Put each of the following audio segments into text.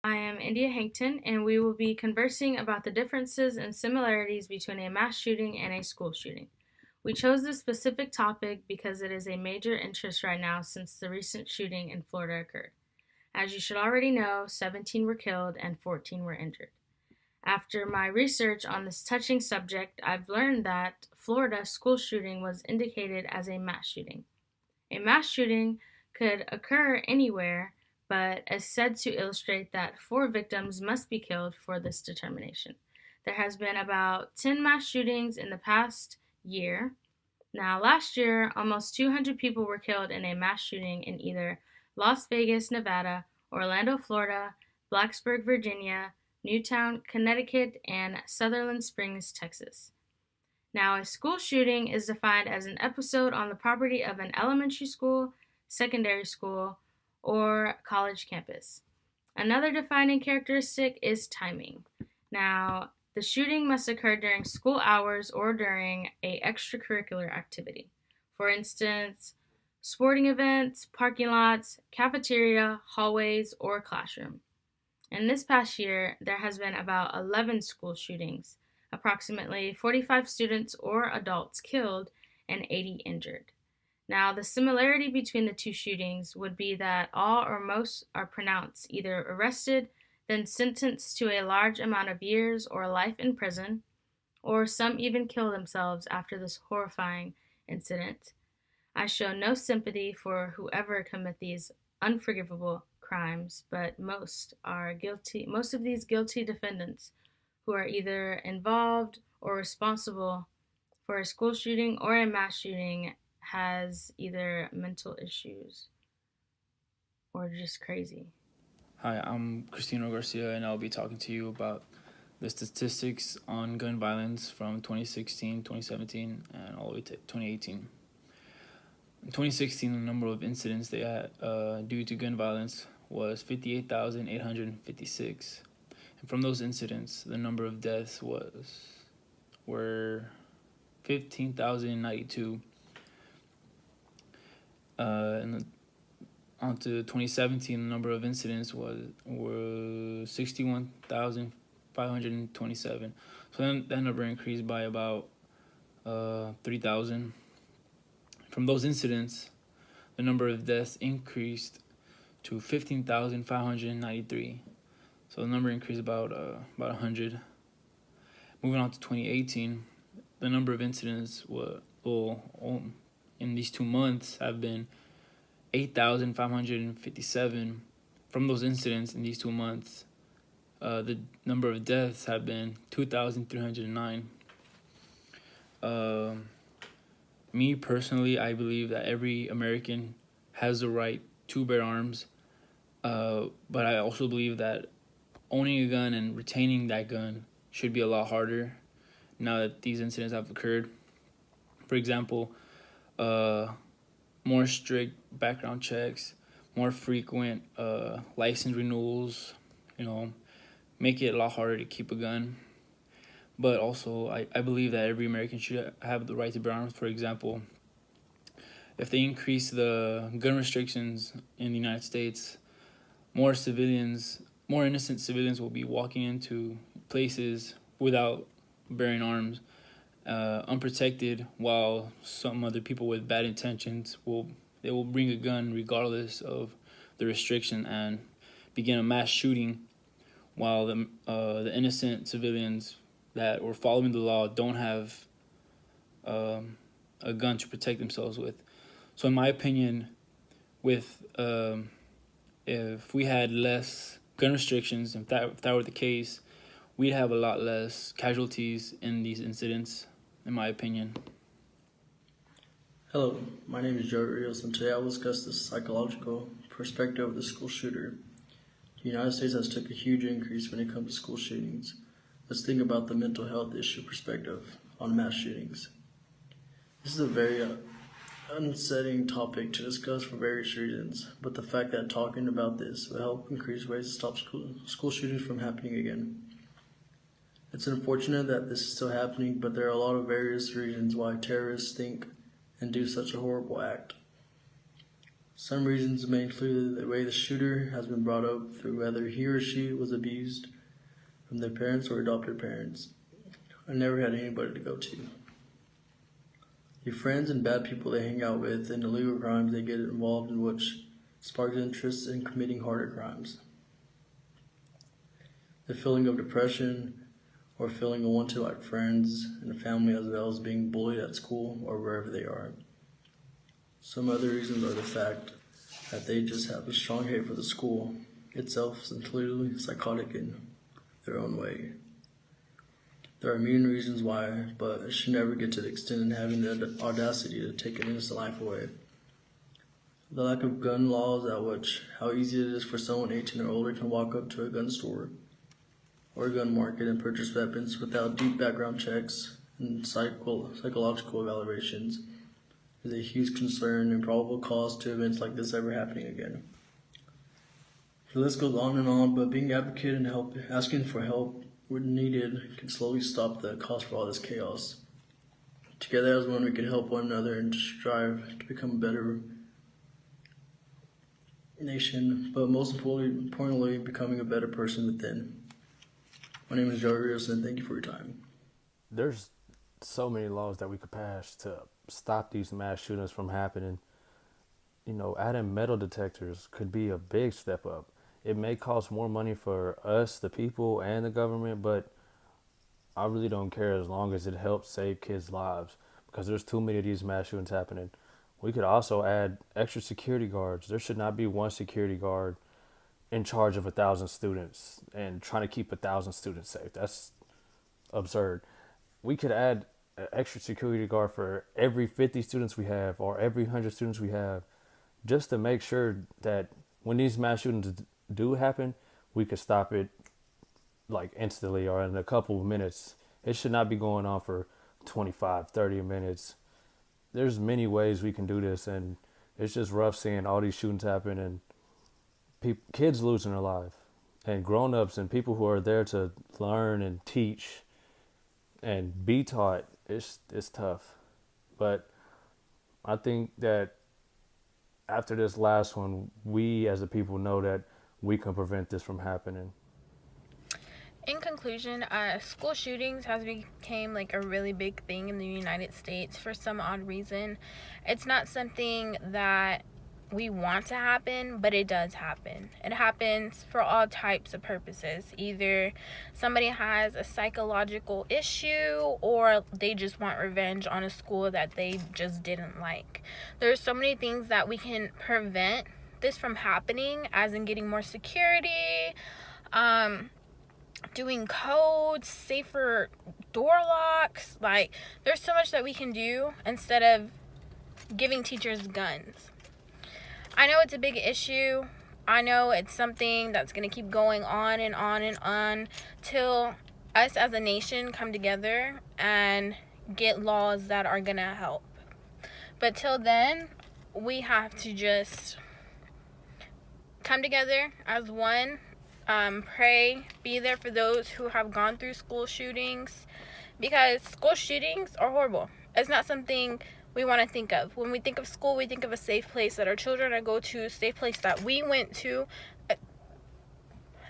I am India Hankton, and we will be conversing about the differences and similarities between a mass shooting and a school shooting. We chose this specific topic because it is a major interest right now since the recent shooting in Florida occurred. As you should already know, 17 were killed and 14 were injured. After my research on this touching subject, I've learned that Florida school shooting was indicated as a mass shooting. A mass shooting could occur anywhere, but is said to illustrate that four victims must be killed for this determination. There has been about 10 mass shootings in the past year. Now, last year, almost 200 people were killed in a mass shooting in either Las Vegas, Nevada, Orlando, Florida, Blacksburg, Virginia, Newtown, Connecticut, and Sutherland Springs, Texas. Now, a school shooting is defined as an episode on the property of an elementary school, secondary school, or college campus. Another defining characteristic is timing. Now, the shooting must occur during school hours or during a extracurricular activity. For instance, sporting events, parking lots, cafeteria, hallways, or classroom. In this past year, there has been about 11 school shootings, approximately 45 students or adults killed and 80 injured. Now, the similarity between the two shootings would be that all or most are pronounced either arrested, then sentenced to a large amount of years or life in prison, or some even kill themselves after this horrifying incident. I show no sympathy for whoever commit these unforgivable crimes, but most of these guilty defendants who are either involved or responsible for a school shooting or a mass shooting has either mental issues or just crazy. Hi, I'm Cristino Garcia, and I'll be talking to you about the statistics on gun violence from 2016, 2017, and all the way to 2018. In 2016, the number of incidents they had due to gun violence was 58,856. And from those incidents, the number of deaths were 15,092. And on to 2017, the number of incidents were 61,527. So then that number increased by about 3,000. From those incidents, the number of deaths increased to 15,593. So the number increased about 100. Moving on to 2018, the number of incidents in these 2 months have been 8,557. From those incidents in these 2 months, the number of deaths have been 2,309. Me personally, I believe that every American has the right to bear arms, but I also believe that owning a gun and retaining that gun should be a lot harder now that these incidents have occurred. For example, more strict background checks, more frequent license renewals, make it a lot harder to keep a gun. But also, I believe that every American should have the right to bear arms. For example, if they increase the gun restrictions in the United States, more innocent civilians will be walking into places without bearing arms, unprotected, while some other people with bad intentions will bring a gun regardless of the restriction and begin a mass shooting, while the innocent civilians that were following the law don't have a gun to protect themselves with. So in my opinion, if we had less gun restrictions, if that were the case, we'd have a lot less casualties in these incidents, in my opinion. Hello, my name is Joey Rios, and today I will discuss the psychological perspective of the school shooter. The United States has took a huge increase when it comes to school shootings. Let's think about the mental health issue perspective on mass shootings. This is a very unsettling topic to discuss for various reasons, but the fact that talking about this will help increase ways to stop school shootings from happening again. It's unfortunate that this is still happening, but there are a lot of various reasons why terrorists think and do such a horrible act. Some reasons may include the way the shooter has been brought up through whether he or she was abused from their parents or adopted parents. I never had anybody to go to. The friends and bad people they hang out with and illegal crimes they get involved in, which sparks interest in committing harder crimes. The feeling of depression or feeling unwanted like friends and family, as well as being bullied at school or wherever they are. Some other reasons are the fact that they just have a strong hate for the school itself and clearly psychotic in their own way. There are a million reasons why, but it should never get to the extent of having the audacity to take an innocent life away. The lack of gun laws at which how easy it is for someone 18 or older can walk up to a gun store or a gun market and purchase weapons without deep background checks and psychological evaluations is a huge concern and probable cause to events like this ever happening again. The list goes on and on, but being advocate and asking for help when needed can slowly stop the cause for all this chaos. Together as one, we can help one another and strive to become a better nation, but most importantly, becoming a better person within. My name is Joey Rios, and thank you for your time. There's so many laws that we could pass to stop these mass shootings from happening. Adding metal detectors could be a big step up. It may cost more money for us, the people, and the government, but I really don't care as long as it helps save kids' lives, because there's too many of these mass shootings happening. We could also add extra security guards. There should not be one security guard in charge of 1,000 students and trying to keep 1,000 students safe. That's absurd. We could add an extra security guard for every 50 students we have or every 100 students we have, just to make sure that when these mass shootings do happen, we could stop it like instantly or in a couple of minutes. It should not be going on for 25, 30 minutes. There's many ways we can do this, and it's just rough seeing all these shootings happen and kids losing their life, and grown-ups and people who are there to learn and teach and be taught. It's tough. But I think that after this last one, we as a people know that we can prevent this from happening. In conclusion, school shootings has become like a really big thing in the United States for some odd reason. It's not something that we want to happen, but it does happen. It happens for all types of purposes. Either somebody has a psychological issue or they just want revenge on a school that they just didn't like. There's so many things that we can prevent this from happening, as in getting more security, doing codes, safer door locks. Like, there's so much that we can do instead of giving teachers guns. I know it's a big issue. I know it's something that's going to keep going on and on and on till us as a nation come together and get laws that are going to help. But till then, we have to just come together as one, pray, be there for those who have gone through school shootings, because school shootings are horrible. It's not something we want to think of. When we think of school, we think of a safe place that our children are go to, a safe place that we went to.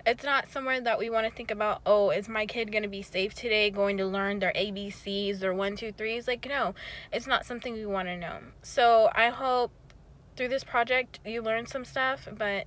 It's not somewhere that we want to think about, oh, is my kid going to be safe today, going to learn their ABCs, their 1, 2, 3s? Like, no, it's not something we want to know. So I hope through this project you learn some stuff, but